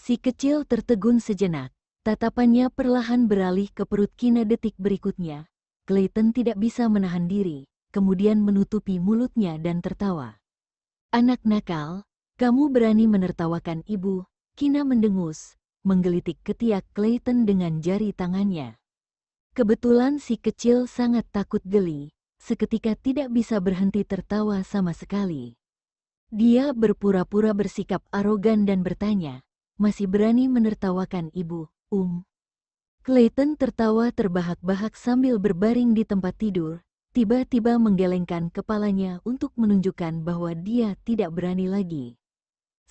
Si kecil tertegun sejenak. Tatapannya perlahan beralih ke perut Kina detik berikutnya. Clayton tidak bisa menahan diri, kemudian menutupi mulutnya dan tertawa. Anak nakal, kamu berani menertawakan ibu, Kina mendengus, menggelitik ketiak Clayton dengan jari tangannya. Kebetulan si kecil sangat takut geli, seketika tidak bisa berhenti tertawa sama sekali. Dia berpura-pura bersikap arogan dan bertanya, masih berani menertawakan ibu, Clayton tertawa terbahak-bahak sambil berbaring di tempat tidur, tiba-tiba menggelengkan kepalanya untuk menunjukkan bahwa dia tidak berani lagi.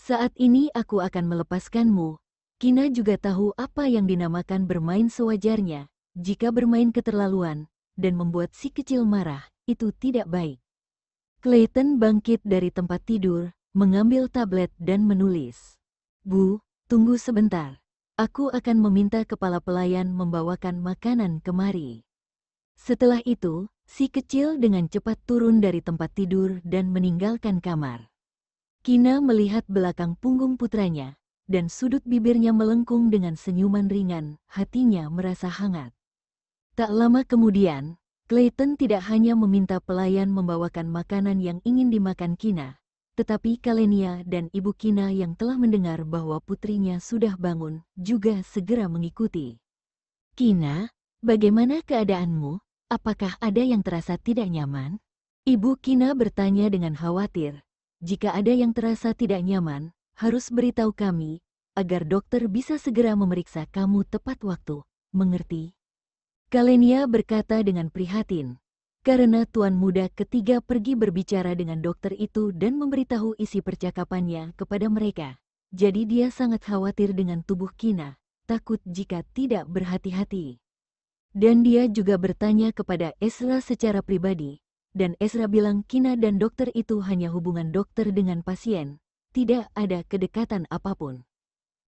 Saat ini aku akan melepaskanmu. Kina juga tahu apa yang dinamakan bermain sewajarnya. Jika bermain keterlaluan dan membuat si kecil marah, itu tidak baik. Clayton bangkit dari tempat tidur, mengambil tablet dan menulis. Bu, tunggu sebentar. Aku akan meminta kepala pelayan membawakan makanan kemari. Setelah itu, si kecil dengan cepat turun dari tempat tidur dan meninggalkan kamar. Kina melihat belakang punggung putranya, dan sudut bibirnya melengkung dengan senyuman ringan, hatinya merasa hangat. Tak lama kemudian, Clayton tidak hanya meminta pelayan membawakan makanan yang ingin dimakan Kina, tetapi Kalenia dan ibu Kina yang telah mendengar bahwa putrinya sudah bangun, juga segera mengikuti. Kina, bagaimana keadaanmu? Apakah ada yang terasa tidak nyaman? Ibu Kina bertanya dengan khawatir. Jika ada yang terasa tidak nyaman, harus beritahu kami, agar dokter bisa segera memeriksa kamu tepat waktu. Mengerti? Kalenia berkata dengan prihatin, karena tuan muda ketiga pergi berbicara dengan dokter itu dan memberitahu isi percakapannya kepada mereka. Jadi dia sangat khawatir dengan tubuh Kina, takut jika tidak berhati-hati. Dan dia juga bertanya kepada Ezra secara pribadi, dan Ezra bilang Kina dan dokter itu hanya hubungan dokter dengan pasien, tidak ada kedekatan apapun.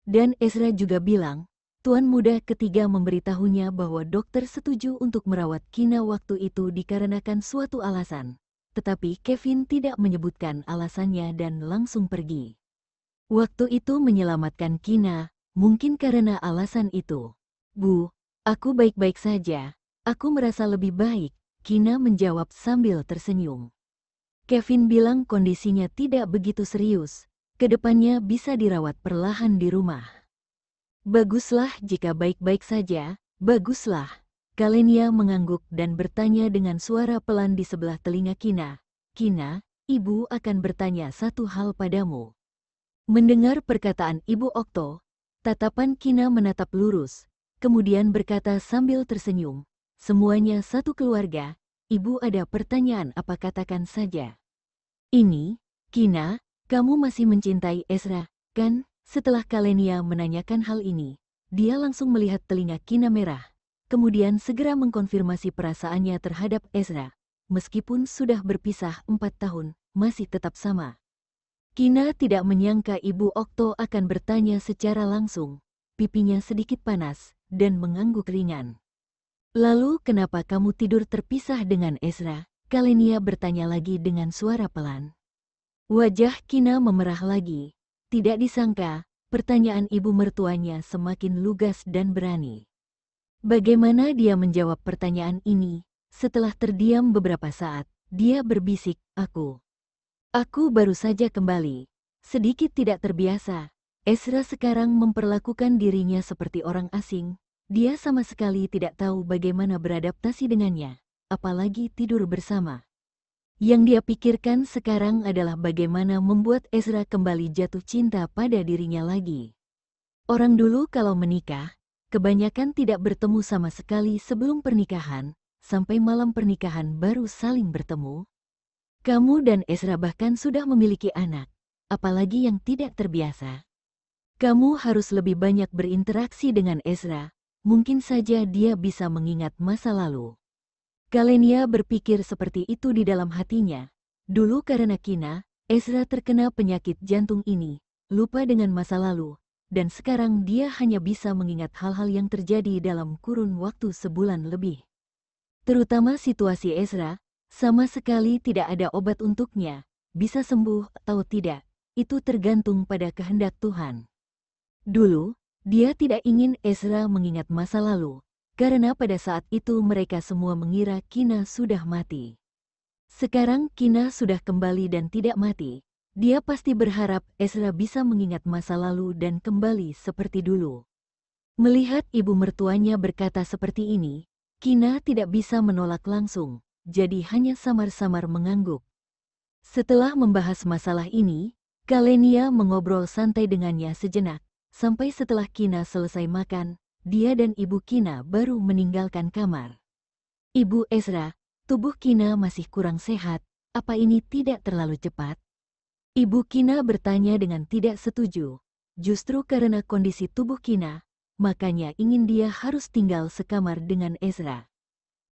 Dan Ezra juga bilang, tuan muda ketiga memberitahunya bahwa dokter setuju untuk merawat Kina waktu itu dikarenakan suatu alasan, tetapi Kevin tidak menyebutkan alasannya dan langsung pergi. Waktu itu menyelamatkan Kina, mungkin karena alasan itu. Bu, aku baik-baik saja, aku merasa lebih baik, Kina menjawab sambil tersenyum. Kevin bilang kondisinya tidak begitu serius, kedepannya bisa dirawat perlahan di rumah. Baguslah jika baik-baik saja, baguslah. Kalenia mengangguk dan bertanya dengan suara pelan di sebelah telinga Kina. Kina, ibu akan bertanya satu hal padamu. Mendengar perkataan Ibu Okto, tatapan Kina menatap lurus, kemudian berkata sambil tersenyum, semuanya satu keluarga, ibu ada pertanyaan apa katakan saja. Ini, Kina, kamu masih mencintai Ezra, kan? Setelah Kalenia menanyakan hal ini, dia langsung melihat telinga Kina merah, kemudian segera mengkonfirmasi perasaannya terhadap Ezra. Meskipun sudah berpisah 4 tahun, masih tetap sama. Kina tidak menyangka Ibu Okto akan bertanya secara langsung. Pipinya sedikit panas, dan mengangguk ringan. Lalu kenapa kamu tidur terpisah dengan Ezra? Kalenia bertanya lagi dengan suara pelan. Wajah Kina memerah lagi. Tidak disangka, pertanyaan ibu mertuanya semakin lugas dan berani. Bagaimana dia menjawab pertanyaan ini? Setelah terdiam beberapa saat, dia berbisik, Aku baru saja kembali. Sedikit tidak terbiasa. Ezra sekarang memperlakukan dirinya seperti orang asing. Dia sama sekali tidak tahu bagaimana beradaptasi dengannya, apalagi tidur bersama. Yang dia pikirkan sekarang adalah bagaimana membuat Ezra kembali jatuh cinta pada dirinya lagi. Orang dulu kalau menikah, kebanyakan tidak bertemu sama sekali sebelum pernikahan, sampai malam pernikahan baru saling bertemu. Kamu dan Ezra bahkan sudah memiliki anak, apalagi yang tidak terbiasa. Kamu harus lebih banyak berinteraksi dengan Ezra, mungkin saja dia bisa mengingat masa lalu. Kalenia berpikir seperti itu di dalam hatinya. Dulu karena Kina, Ezra terkena penyakit jantung ini, lupa dengan masa lalu, dan sekarang dia hanya bisa mengingat hal-hal yang terjadi dalam kurun waktu sebulan lebih. Terutama situasi Ezra, sama sekali tidak ada obat untuknya, bisa sembuh atau tidak, itu tergantung pada kehendak Tuhan. Dulu, dia tidak ingin Ezra mengingat masa lalu, karena pada saat itu mereka semua mengira Kina sudah mati. Sekarang Kina sudah kembali dan tidak mati. Dia pasti berharap Ezra bisa mengingat masa lalu dan kembali seperti dulu. Melihat ibu mertuanya berkata seperti ini, Kina tidak bisa menolak langsung, jadi hanya samar-samar mengangguk. Setelah membahas masalah ini, Kalenia mengobrol santai dengannya sejenak, sampai setelah Kina selesai makan, dia dan ibu Kina baru meninggalkan kamar. Ibu Ezra, tubuh Kina masih kurang sehat, apa ini tidak terlalu cepat? Ibu Kina bertanya dengan tidak setuju. Justru karena kondisi tubuh Kina, makanya ingin dia harus tinggal sekamar dengan Ezra.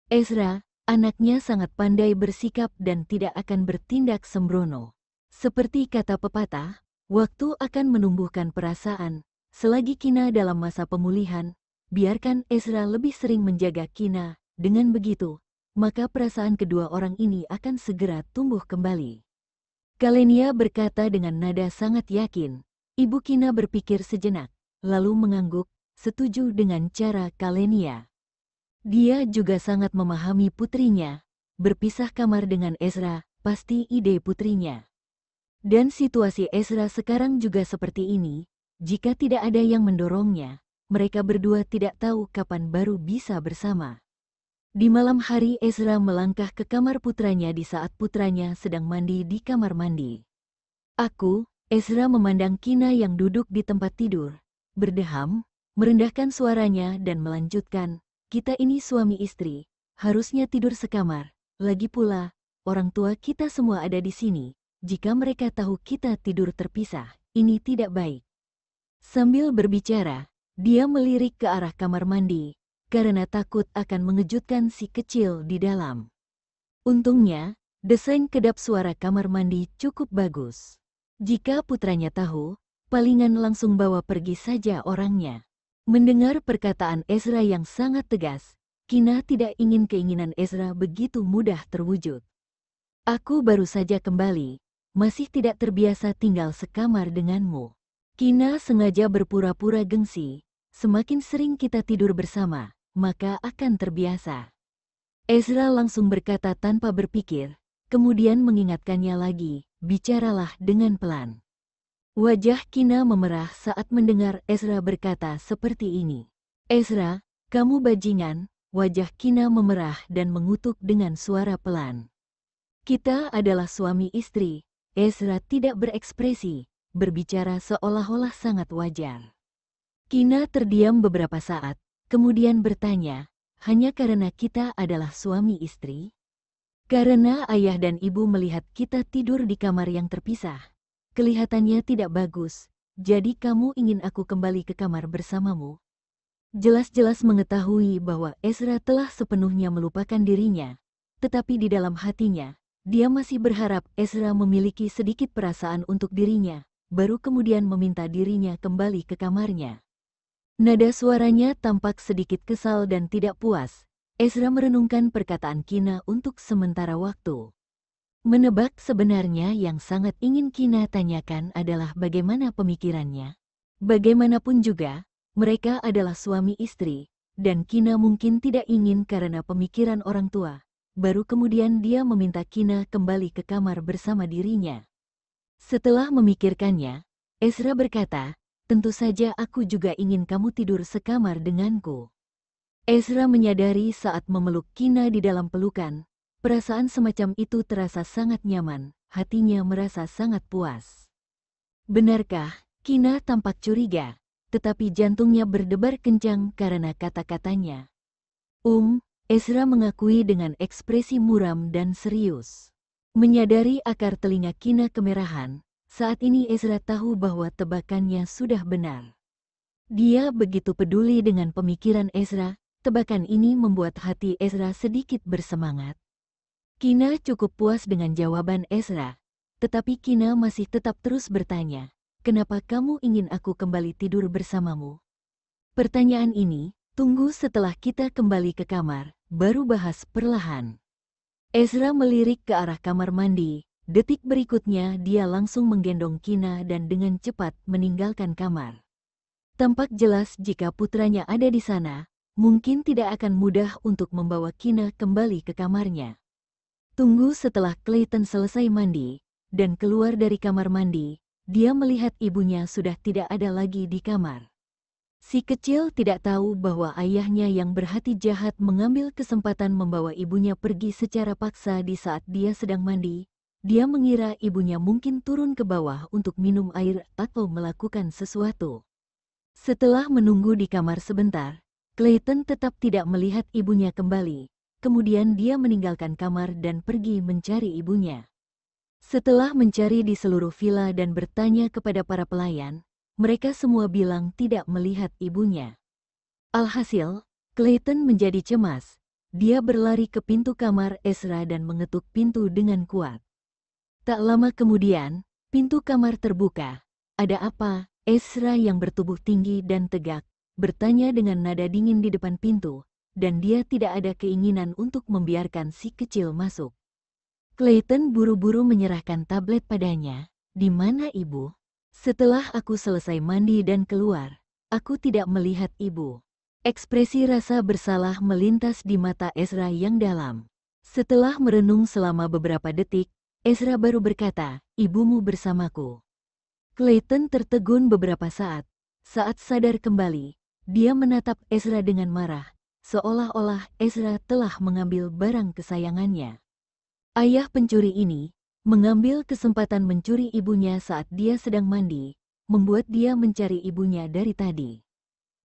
Ezra, anaknya sangat pandai bersikap dan tidak akan bertindak sembrono. Seperti kata pepatah, waktu akan menumbuhkan perasaan. Selagi Kina dalam masa pemulihan, biarkan Ezra lebih sering menjaga Kina. Dengan begitu, maka perasaan kedua orang ini akan segera tumbuh kembali. Kalenia berkata dengan nada sangat yakin. Ibu Kina berpikir sejenak, lalu mengangguk, setuju dengan cara Kalenia. Dia juga sangat memahami putrinya. Berpisah kamar dengan Ezra, pasti ide putrinya. Dan situasi Ezra sekarang juga seperti ini. Jika tidak ada yang mendorongnya, mereka berdua tidak tahu kapan baru bisa bersama. Di malam hari Ezra melangkah ke kamar putranya di saat putranya sedang mandi di kamar mandi. Ezra memandang Kina yang duduk di tempat tidur, berdeham, merendahkan suaranya dan melanjutkan, kita ini suami istri, harusnya tidur sekamar. Lagi pula, orang tua kita semua ada di sini. Jika mereka tahu kita tidur terpisah, ini tidak baik. Sambil berbicara, dia melirik ke arah kamar mandi, karena takut akan mengejutkan si kecil di dalam. Untungnya, desain kedap suara kamar mandi cukup bagus. Jika putranya tahu, palingan langsung bawa pergi saja orangnya. Mendengar perkataan Ezra yang sangat tegas, Kina tidak ingin keinginan Ezra begitu mudah terwujud. Aku baru saja kembali, masih tidak terbiasa tinggal sekamar denganmu. Kina sengaja berpura-pura gengsi, semakin sering kita tidur bersama, maka akan terbiasa. Ezra langsung berkata tanpa berpikir, kemudian mengingatkannya lagi, bicaralah dengan pelan. Wajah Kina memerah saat mendengar Ezra berkata seperti ini. Ezra, kamu bajingan, wajah Kina memerah dan mengutuk dengan suara pelan. Kita adalah suami istri. Ezra tidak berekspresi, berbicara seolah-olah sangat wajar. Kina terdiam beberapa saat, kemudian bertanya, hanya karena kita adalah suami istri? Karena ayah dan ibu melihat kita tidur di kamar yang terpisah. Kelihatannya tidak bagus, jadi kamu ingin aku kembali ke kamar bersamamu? Jelas-jelas mengetahui bahwa Ezra telah sepenuhnya melupakan dirinya, tetapi di dalam hatinya, dia masih berharap Ezra memiliki sedikit perasaan untuk dirinya, baru kemudian meminta dirinya kembali ke kamarnya. Nada suaranya tampak sedikit kesal dan tidak puas. Ezra merenungkan perkataan Kina untuk sementara waktu. Menebak sebenarnya yang sangat ingin Kina tanyakan adalah bagaimana pemikirannya. Bagaimanapun juga, mereka adalah suami istri, dan Kina mungkin tidak ingin karena pemikiran orang tua. Baru kemudian dia meminta Kina kembali ke kamar bersama dirinya. Setelah memikirkannya, Ezra berkata, tentu saja aku juga ingin kamu tidur sekamar denganku. Ezra menyadari saat memeluk Kina di dalam pelukan, perasaan semacam itu terasa sangat nyaman, hatinya merasa sangat puas. Benarkah? Kina tampak curiga, tetapi jantungnya berdebar kencang karena kata-katanya. Ezra mengakui dengan ekspresi muram dan serius. Menyadari akar telinga Kina kemerahan, saat ini Ezra tahu bahwa tebakannya sudah benar. Dia begitu peduli dengan pemikiran Ezra, tebakan ini membuat hati Ezra sedikit bersemangat. Kina cukup puas dengan jawaban Ezra, tetapi Kina masih tetap terus bertanya, kenapa kamu ingin aku kembali tidur bersamamu? Pertanyaan ini, tunggu setelah kita kembali ke kamar, baru bahas perlahan. Ezra melirik ke arah kamar mandi. Detik berikutnya dia langsung menggendong Kina dan dengan cepat meninggalkan kamar. Tampak jelas jika putranya ada di sana, mungkin tidak akan mudah untuk membawa Kina kembali ke kamarnya. Tunggu setelah Clayton selesai mandi dan keluar dari kamar mandi, dia melihat ibunya sudah tidak ada lagi di kamar. Si kecil tidak tahu bahwa ayahnya yang berhati jahat mengambil kesempatan membawa ibunya pergi secara paksa di saat dia sedang mandi. Dia mengira ibunya mungkin turun ke bawah untuk minum air atau melakukan sesuatu. Setelah menunggu di kamar sebentar, Clayton tetap tidak melihat ibunya kembali. Kemudian dia meninggalkan kamar dan pergi mencari ibunya. Setelah mencari di seluruh villa dan bertanya kepada para pelayan, mereka semua bilang tidak melihat ibunya. Alhasil, Clayton menjadi cemas. Dia berlari ke pintu kamar Ezra dan mengetuk pintu dengan kuat. Tak lama kemudian, pintu kamar terbuka. Ada apa? Ezra yang bertubuh tinggi dan tegak, bertanya dengan nada dingin di depan pintu, dan dia tidak ada keinginan untuk membiarkan si kecil masuk. Clayton buru-buru menyerahkan tablet padanya. Di mana ibu? Setelah aku selesai mandi dan keluar, aku tidak melihat ibu. Ekspresi rasa bersalah melintas di mata Ezra yang dalam. Setelah merenung selama beberapa detik, Ezra baru berkata, ibumu bersamaku. Clayton tertegun beberapa saat. Saat sadar kembali, dia menatap Ezra dengan marah, seolah-olah Ezra telah mengambil barang kesayangannya. Ayah pencuri ini mengambil kesempatan mencuri ibunya saat dia sedang mandi, membuat dia mencari ibunya dari tadi.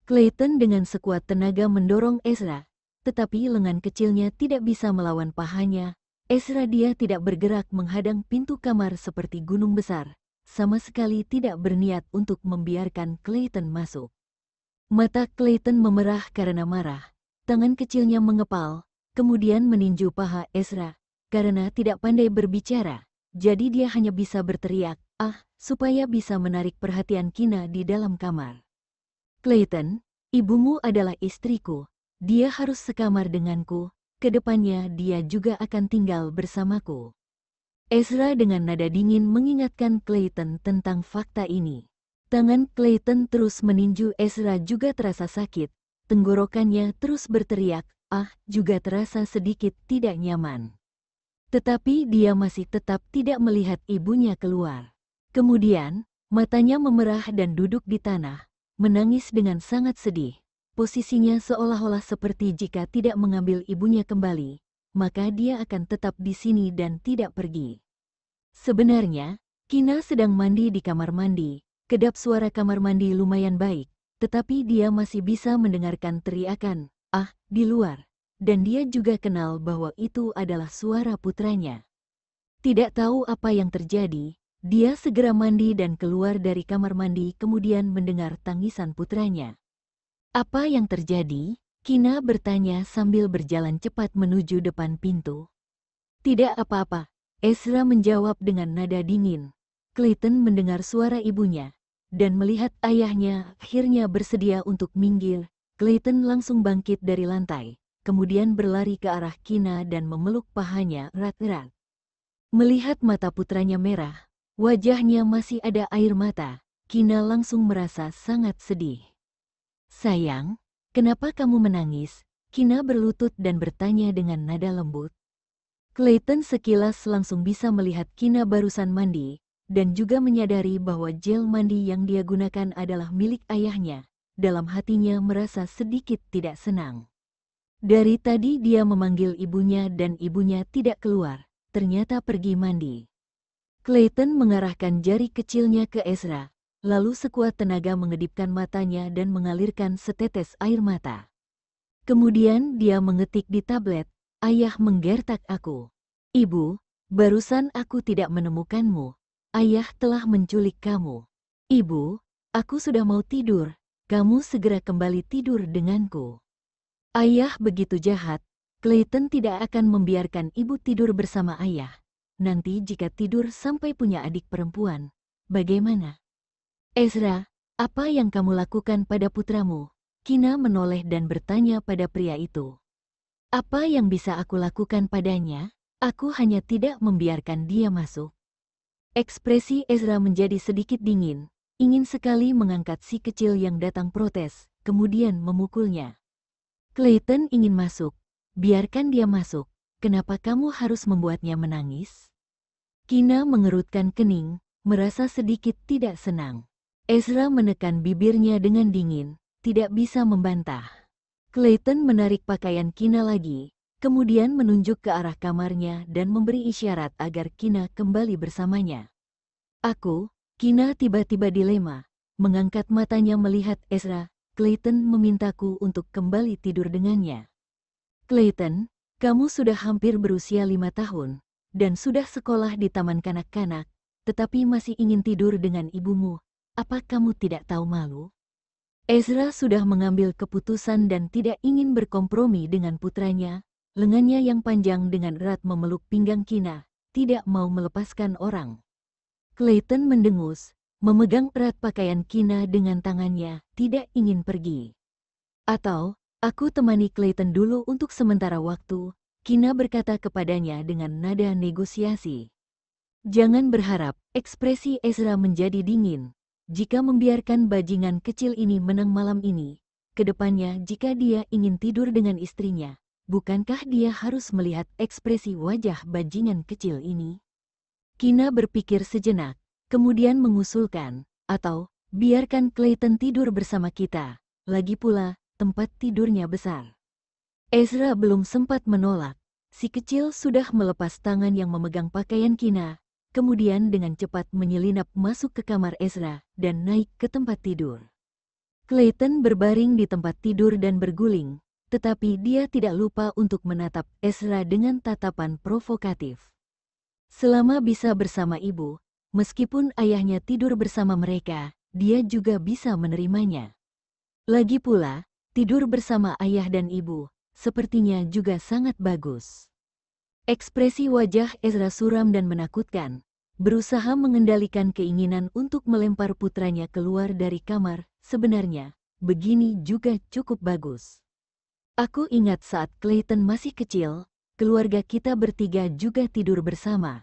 Clayton dengan sekuat tenaga mendorong Ezra, tetapi lengan kecilnya tidak bisa melawan pahanya. Ezra dia tidak bergerak menghadang pintu kamar seperti gunung besar, sama sekali tidak berniat untuk membiarkan Clayton masuk. Mata Clayton memerah karena marah, tangan kecilnya mengepal, kemudian meninju paha Ezra. Karena tidak pandai berbicara, jadi dia hanya bisa berteriak, supaya bisa menarik perhatian Kina di dalam kamar. Clayton, ibumu adalah istriku, dia harus sekamar denganku, kedepannya dia juga akan tinggal bersamaku. Ezra dengan nada dingin mengingatkan Clayton tentang fakta ini. Tangan Clayton terus meninju Ezra juga terasa sakit, tenggorokannya terus berteriak, juga terasa sedikit tidak nyaman. Tetapi dia masih tetap tidak melihat ibunya keluar. Kemudian, matanya memerah dan duduk di tanah, menangis dengan sangat sedih. Posisinya seolah-olah seperti jika tidak mengambil ibunya kembali, maka dia akan tetap di sini dan tidak pergi. Sebenarnya, Kina sedang mandi di kamar mandi. Kedap suara kamar mandi lumayan baik, tetapi dia masih bisa mendengarkan teriakan, di luar. Dan dia juga kenal bahwa itu adalah suara putranya. Tidak tahu apa yang terjadi, dia segera mandi dan keluar dari kamar mandi kemudian mendengar tangisan putranya. Apa yang terjadi? Kina bertanya sambil berjalan cepat menuju depan pintu. Tidak apa-apa, Ezra menjawab dengan nada dingin. Clayton mendengar suara ibunya, dan melihat ayahnya akhirnya bersedia untuk minggir. Clayton langsung bangkit dari lantai. Kemudian berlari ke arah Kina dan memeluk pahanya erat-erat. Melihat mata putranya merah, wajahnya masih ada air mata, Kina langsung merasa sangat sedih. Sayang, kenapa kamu menangis? Kina berlutut dan bertanya dengan nada lembut. Clayton sekilas langsung bisa melihat Kina barusan mandi, dan juga menyadari bahwa gel mandi yang dia gunakan adalah milik ayahnya. Dalam hatinya merasa sedikit tidak senang. Dari tadi dia memanggil ibunya dan ibunya tidak keluar, ternyata pergi mandi. Clayton mengarahkan jari kecilnya ke Ezra, lalu sekuat tenaga mengedipkan matanya dan mengalirkan setetes air mata. Kemudian dia mengetik di tablet, ayah menggertak aku. Ibu, barusan aku tidak menemukanmu. Ayah telah menculik kamu. Ibu, aku sudah mau tidur, kamu segera kembali tidur denganku. Ayah begitu jahat, Clayton tidak akan membiarkan ibu tidur bersama ayah. Nanti jika tidur sampai punya adik perempuan, bagaimana? Ezra, apa yang kamu lakukan pada putramu? Kina menoleh dan bertanya pada pria itu. Apa yang bisa aku lakukan padanya? Aku hanya tidak membiarkan dia masuk. Ekspresi Ezra menjadi sedikit dingin. ingin sekali mengangkat si kecil yang datang protes, kemudian memukulnya. Clayton ingin masuk. Biarkan dia masuk. Kenapa kamu harus membuatnya menangis? Kina mengerutkan kening, merasa sedikit tidak senang. Ezra menekan bibirnya dengan dingin, tidak bisa membantah. Clayton menarik pakaian Kina lagi, kemudian menunjuk ke arah kamarnya dan memberi isyarat agar Kina kembali bersamanya. Kina tiba-tiba dilema, mengangkat matanya melihat Ezra. Clayton memintaku untuk kembali tidur dengannya. Clayton, kamu sudah hampir berusia 5 tahun, dan sudah sekolah di taman kanak-kanak, tetapi masih ingin tidur dengan ibumu. Apa kamu tidak tahu malu? Ezra sudah mengambil keputusan dan tidak ingin berkompromi dengan putranya. Lengannya yang panjang dengan erat memeluk pinggang Kina, tidak mau melepaskan orang. Clayton mendengus, memegang erat pakaian Kina dengan tangannya, tidak ingin pergi. Atau, aku temani Clayton dulu untuk sementara waktu, Kina berkata kepadanya dengan nada negosiasi. Jangan berharap, ekspresi Ezra menjadi dingin. Jika membiarkan bajingan kecil ini menang malam ini, kedepannya jika dia ingin tidur dengan istrinya, bukankah dia harus melihat ekspresi wajah bajingan kecil ini? Kina berpikir sejenak, kemudian mengusulkan, atau, biarkan Clayton tidur bersama kita, lagi pula, tempat tidurnya besar. Ezra belum sempat menolak, si kecil sudah melepas tangan yang memegang pakaian Kina, kemudian dengan cepat menyelinap masuk ke kamar Ezra dan naik ke tempat tidur. Clayton berbaring di tempat tidur dan berguling, tetapi dia tidak lupa untuk menatap Ezra dengan tatapan provokatif. Selama bisa bersama ibu, meskipun ayahnya tidur bersama mereka, dia juga bisa menerimanya. Lagi pula, tidur bersama ayah dan ibu, sepertinya juga sangat bagus. Ekspresi wajah Ezra suram dan menakutkan, berusaha mengendalikan keinginan untuk melempar putranya keluar dari kamar. Sebenarnya, begini juga cukup bagus. Aku ingat saat Clayton masih kecil, keluarga kita bertiga juga tidur bersama.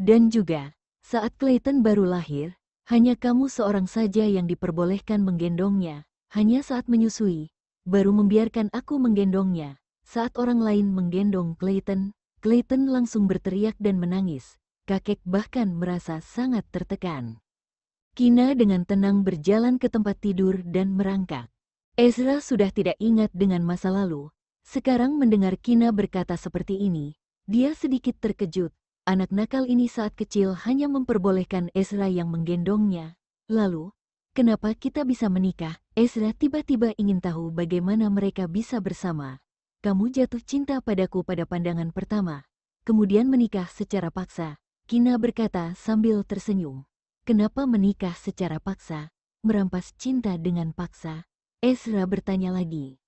Dan juga, saat Clayton baru lahir, hanya kamu seorang saja yang diperbolehkan menggendongnya, hanya saat menyusui, baru membiarkan aku menggendongnya. Saat orang lain menggendong Clayton, Clayton langsung berteriak dan menangis. Kakek bahkan merasa sangat tertekan. Kina dengan tenang berjalan ke tempat tidur dan merangkak. Ezra sudah tidak ingat dengan masa lalu. Sekarang mendengar Kina berkata seperti ini, dia sedikit terkejut. Anak nakal ini saat kecil hanya memperbolehkan Ezra yang menggendongnya. Lalu, kenapa kita bisa menikah? Ezra tiba-tiba ingin tahu bagaimana mereka bisa bersama. Kamu jatuh cinta padaku pada pandangan pertama, kemudian menikah secara paksa. Kina berkata sambil tersenyum. Kenapa menikah secara paksa? Merampas cinta dengan paksa? Ezra bertanya lagi.